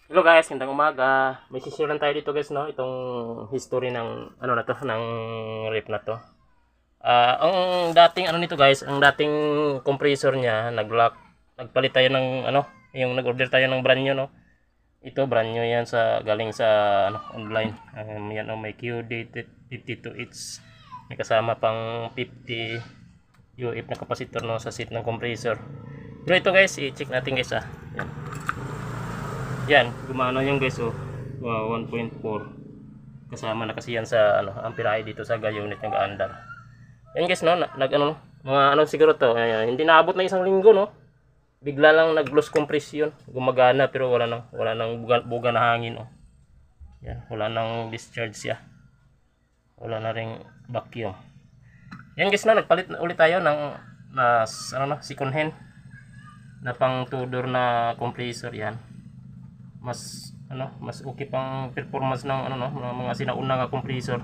Hello guys, gandang umaga. May sisir lang tayo dito guys, no? Itong history ng ano na to, ng rip na to. Ang dating ano nito guys, ang dating compressor niya, nagpalit tayo ng ano, yung nag-order tayo ng brand new, no? Ito brand new yan sa galing sa ano, online. Yan oh, may QD 52H. May kasama pang 50 UF na capacitor no sa seat ng compressor. Pero ito guys, i-check natin guys Yan. Yan, gumana yung guys oh. Wow, 1.4. Kasama na kasi yan sa ano, amperahe dito sa unit ng gaandar. Yan guys no, ano mga ano siguro to, hindi naabot na isang linggo no. Bigla lang nag-loss compression, gumagana pero wala nang buga na hangin oh. Yan, wala nang discharge siya. Wala na ring vacuum. Yan guys no, nagpalit na ulit tayo ng second hand na pang two-door na compressor yan. Mas okay pang performance ng mga sinauna nga compressor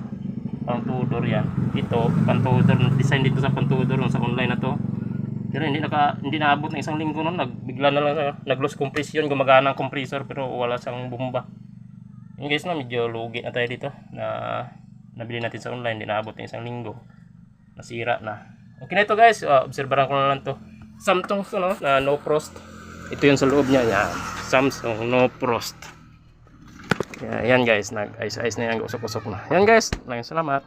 pang two-door yan. Ito pang two-door, design dito sa pang two-door sa online na to. Pero hindi naabot ng isang linggo noon, bigla na lang nag-loss compression, gumagana ang compressor pero wala siyang bomba. Yung guys no, medyo lugi na tayo dito na nabili natin sa online, hindi naabot ng isang linggo. Nasira na. Okay na ito guys, obserbahan ko na lang to. Samsung to no, na no frost. Ito yung sa loob niya, yan. Samsung no frost. Yan guys, nag-ice na yan, usok-usok na. Yan guys, maraming salamat.